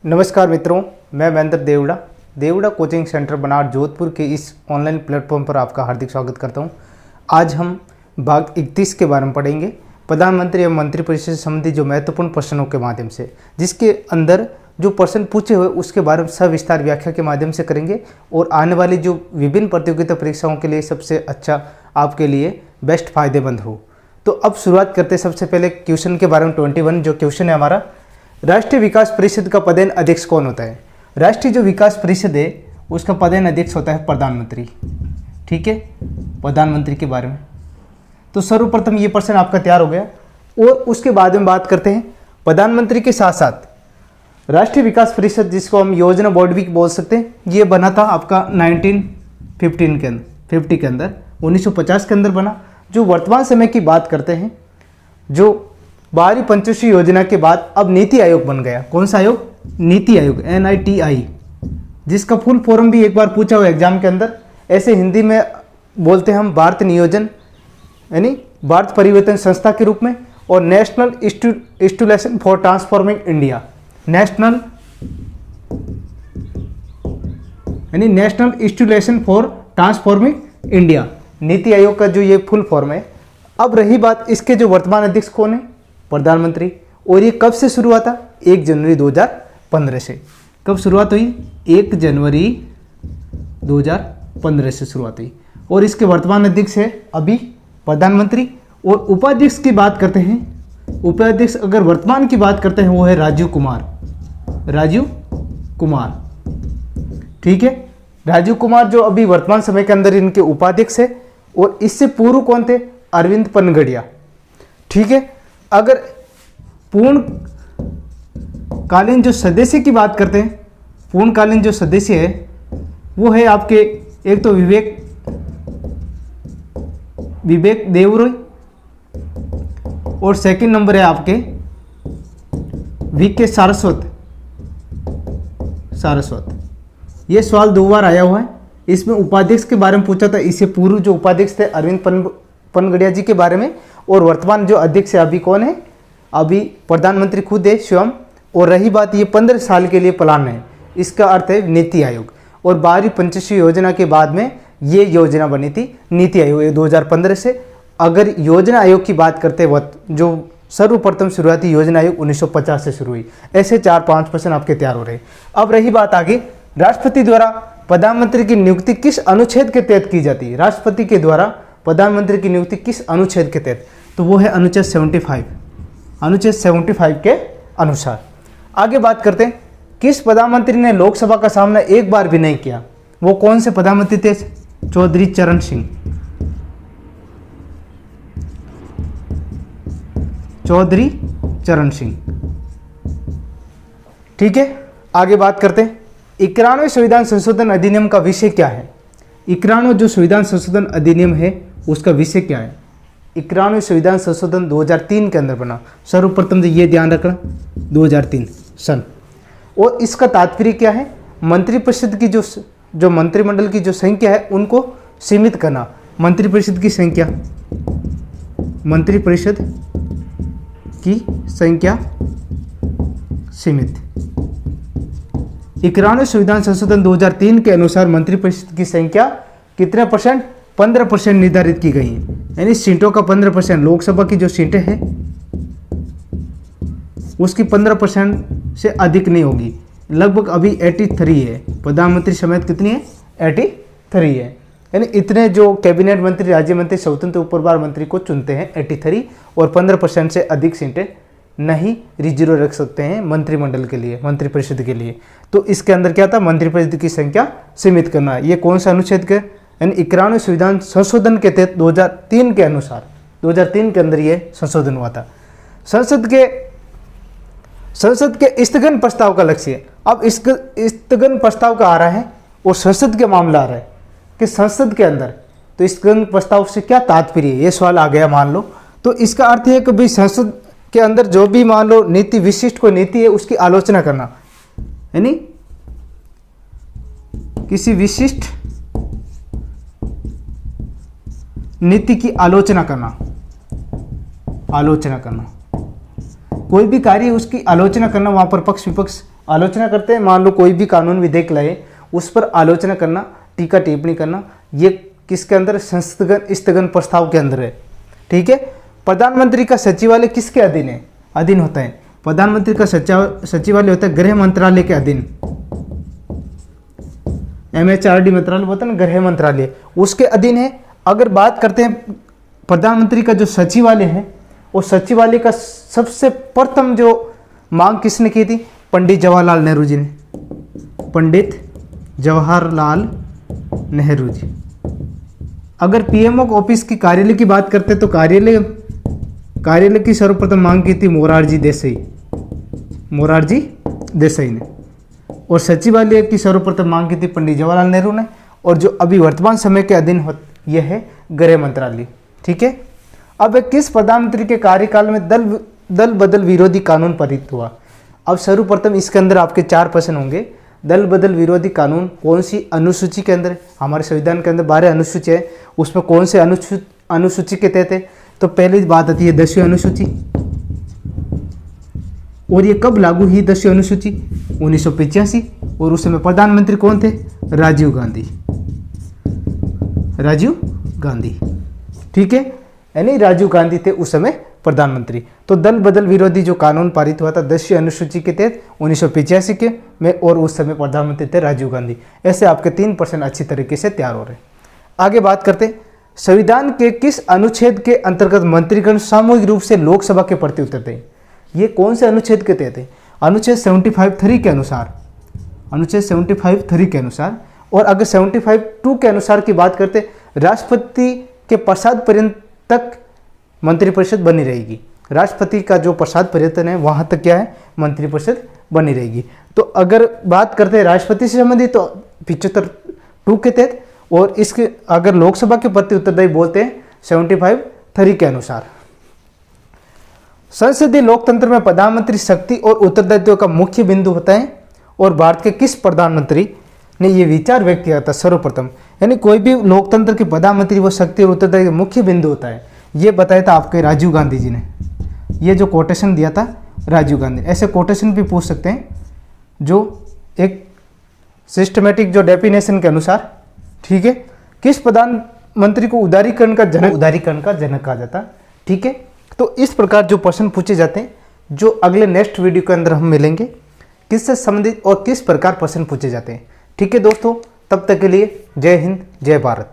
नमस्कार मित्रों, मैं महेंद्र देवड़ा कोचिंग सेंटर बनार जोधपुर के इस ऑनलाइन प्लेटफॉर्म पर आपका हार्दिक स्वागत करता हूं। आज हम भाग 31 के बारे में पढ़ेंगे, प्रधानमंत्री एवं मंत्रिपरिषद से संबंधित जो महत्वपूर्ण प्रश्नों के माध्यम से, जिसके अंदर जो प्रश्न पूछे हुए उसके बारे में सविस्तार व्याख्या के माध्यम से करेंगे और आने वाली जो विभिन्न प्रतियोगिता परीक्षाओं के लिए सबसे अच्छा आपके लिए बेस्ट फायदेमंद हो। तो अब शुरुआत करते हैं सबसे पहले क्वेश्चन के बारे में। 21 जो क्वेश्चन है हमारा, राष्ट्रीय विकास परिषद का पदेन अध्यक्ष कौन होता है? राष्ट्रीय जो विकास परिषद है उसका पदेन अध्यक्ष होता है प्रधानमंत्री। ठीक है, प्रधानमंत्री के बारे में। तो सर्वप्रथम ये प्रश्न आपका तैयार हो गया और उसके बाद में बात करते हैं प्रधानमंत्री के साथ साथ राष्ट्रीय विकास परिषद, जिसको हम योजना बोर्ड भी बोल सकते हैं, ये बना था आपका 1950 के अंदर 1950 के अंदर बना। जो वर्तमान समय की बात करते हैं, जो बारहवीं पंचवर्षीय योजना के बाद अब नीति आयोग बन गया। कौन सा आयोग? नीति आयोग, NITI, जिसका फुल फॉर्म भी एक बार पूछा हुआ एग्जाम के अंदर। ऐसे हिंदी में बोलते हैं हम भारत नियोजन यानी भारत परिवर्तन संस्था के रूप में, और national institution for transforming India, national institution for transforming India, NITI Aayog का जो ये फुल फॉर्म है। अब रही बात इसके जो वर्तमान अध्यक्ष कौन है? प्रधानमंत्री। और ये कब से शुरू हुआ था? 1 जनवरी 2015 से। कब शुरुआत हुई? 1 जनवरी 2015 से शुरुआत हुई। और इसके वर्तमान अध्यक्ष है अभी प्रधानमंत्री। और उपाध्यक्ष की बात करते हैं, उपाध्यक्ष अगर वर्तमान की बात करते हैं वो है राजीव कुमार। ठीक है, राजीव कुमार जो अभी वर्तमान समय के अंदर इनके उपाध्यक्ष है। और इससे पूर्व कौन थे? अरविंद पनगड़िया। ठीक है, अगर पूर्णकालीन जो सदस्य की बात करते हैं, पूर्णकालीन जो सदस्य है वो है आपके, एक तो विवेक देवरॉय, और सेकंड नंबर है आपके VK सारस्वत। ये सवाल 2 बार आया हुआ है। इसमें उपाध्यक्ष के बारे में पूछा था, इससे पूर्व जो उपाध्यक्ष थे अरविंद पनगड़िया जी के बारे में। और वर्तमान जो अध्यक्ष है अभी कौन है? अभी प्रधानमंत्री खुद है स्वयं। और रही बात, ये 15 साल के लिए प्लान है, इसका अर्थ है नीति आयोग। और 12वीं पंचवर्षीय योजना के बाद में ये योजना बनी थी नीति आयोग 2015 से। अगर योजना आयोग की बात करते वक्त जो सर्वप्रथम शुरुआती योजना आयोग 1950 से शुरू हुई। ऐसे 4-5 प्रश्न आपके तैयार हो रहे। अब रही बात आगे, राष्ट्रपति द्वारा प्रधानमंत्री की नियुक्ति किस अनुच्छेद के तहत की जाती है? राष्ट्रपति के द्वारा प्रधानमंत्री की नियुक्ति किस अनुच्छेद के तहत? तो वो है अनुच्छेद 75 के अनुसार। आगे बात करते हैं, किस प्रधानमंत्री ने लोकसभा का सामना एक बार भी नहीं किया? वो कौन से प्रधानमंत्री थे? चौधरी चरण सिंह। ठीक है, आगे बात करते हैं, 91वें संविधान संशोधन अधिनियम का विषय क्या है? 91वां जो संविधान संशोधन अधिनियम है उसका विषय क्या है? 91वें संविधान संशोधन 2003 के अंदर बना। सर्वप्रथम तो ये ध्यान रखना, 2003 सन। और इसका तात्पर्य क्या है? मंत्रिपरिषद की जो मंत्रिमंडल की जो संख्या है उनको सीमित करना। मंत्रिपरिषद की संख्या सीमित। 91वें संविधान संशोधन 2003 के अनुसार मंत्रिपरिषद की संख्या कितने %? 15% निर्धारित की गई है। यानी सीटों का 15%, लोकसभा की जो सीटें हैं उसकी 15% से अधिक नहीं होगी। लगभग अभी 83 है। प्रधानमंत्री समेत कितनी है? 83 है। यानी इतने जो कैबिनेट मंत्री, राज्य मंत्री, स्वतंत्र उपप्रभार मंत्री को चुनते हैं 83, और 15% से अधिक सीटें नहीं रिजर्व रख सकते हैं मंत्रिमंडल के लिए, मंत्रिपरिषद के लिए। तो इसके अंदर क्या था? मंत्रिपरिषद की संख्या सीमित करना। ये कौन सा अनुच्छेद के? यानी 91वें संविधान संशोधन के तहत 2003 के अनुसार, 2003 के अंदर ये संशोधन हुआ था। संसद के स्थगन प्रस्ताव का लक्ष्य है। अब स्थगन प्रस्ताव का आ रहा है और संसद के मामला आ रहा है कि संसद के अंदर तो स्थगन प्रस्ताव से क्या तात्पर्य है? ये सवाल आ गया मान लो। तो इसका अर्थ है कि भाई संसद के अंदर जो भी मान लो नीति, विशिष्ट कोई नीति है उसकी आलोचना करना, यानी किसी विशिष्ट नीति की आलोचना करना। कोई भी कार्य उसकी आलोचना करना, वहाँ पर पक्ष विपक्ष आलोचना करते हैं, मान लो कोई भी कानून विधेयक लाए उस पर आलोचना करना, टीका टिप्पणी करना, ये किसके अंदर, संस्थगन स्थगन प्रस्ताव के अंदर है। ठीक है। प्रधानमंत्री का सचिवालय किसके अधीन है, अधीन होता है। प्रधानमंत्री का सचिवालय होता है गृह मंत्रालय के अधीन, MHRD मंत्रालय होता है ना, गृह मंत्रालय, उसके अधीन है। अगर बात करते हैं प्रधानमंत्री का जो सचिवालय है, वो सचिवालय का सबसे प्रथम जो मांग किसने की थी, पंडित जवाहरलाल नेहरू जी ने, पंडित जवाहरलाल नेहरू जी। अगर पीएमओ ऑफिस की कार्यालय की बात करते तो कार्यालय की सर्वप्रथम मांग की थी मोरारजी देसाई ने, और सचिवालय की सर्वप्रथम मांग की थी पंडित जवाहरलाल नेहरू ने, और जो अभी वर्तमान समय के अधीन यह है गृह मंत्रालय। ठीक है। अब किस प्रधानमंत्री के कार्यकाल में दल बदल विरोधी कानून पारित हुआ। अब सर्वप्रथम इसके अंदर आपके 4 प्रश्न होंगे। दल बदल विरोधी कानून कौन सी अनुसूची के अंदर, हमारे संविधान के अंदर 12 अनुसूची है, उसमें कौन से अनुसूची के तहत है। तो पहली बात आती है 10वीं अनुसूची, और ये कब लागू हुई 10वीं अनुसूची, 1985, और उस समय प्रधानमंत्री कौन थे, राजीव गांधी। ठीक है, यानी राजीव गांधी थे उस समय प्रधानमंत्री। तो दल बदल विरोधी जो कानून पारित हुआ था 10वीं अनुसूची के तहत 1985 के में, और उस समय प्रधानमंत्री थे राजीव गांधी। ऐसे आपके 3 प्रश्न अच्छी तरीके से तैयार हो रहे हैं। आगे बात करते हैं, संविधान के किस अनुच्छेद के अंतर्गत मंत्रीगण सामूहिक रूप से लोकसभा के प्रति उतरते हैं। ये कौन से अनुच्छेद के तहत है, अनुच्छेद 75(3) के अनुसार, अनुच्छेद 75(3) के अनुसार। और अगर 75(2) के अनुसार की बात करते, राष्ट्रपति के प्रसाद पर्यंत तक मंत्रिपरिषद बनी रहेगी। राष्ट्रपति का जो प्रसाद पर्यटन है वहां तक क्या है, मंत्रिपरिषद बनी रहेगी। तो अगर बात करते हैं राष्ट्रपति से संबंधित तो 75(2) के तहत, और इसके अगर लोकसभा के प्रति उत्तरदायी बोलते हैं 75(3) के अनुसार। संसदीय लोकतंत्र में प्रधानमंत्री शक्ति और उत्तरदायित्व का मुख्य बिंदु होता है, और भारत के किस प्रधानमंत्री ने यह विचार व्यक्त किया था सर्वप्रथम। यानी कोई भी लोकतंत्र के प्रधानमंत्री वो शक्ति और उत्तरदायित्व मुख्य बिंदु होता है, ये बताया था आपके राजीव गांधी जी ने। ये जो कोटेशन दिया था राजीव गांधी। ऐसे कोटेशन भी पूछ सकते हैं जो एक सिस्टमेटिक जो डेफिनेशन के अनुसार। ठीक है। किस प्रधानमंत्री को उदारीकरण का जनक कहा जाता। ठीक है। तो इस प्रकार जो प्रश्न पूछे जाते हैं, जो अगले नेक्स्ट वीडियो के अंदर हम मिलेंगे, किससे संबंधित और किस प्रकार प्रश्न पूछे जाते हैं। ठीक है दोस्तों, तब तक के लिए जय हिंद, जय भारत।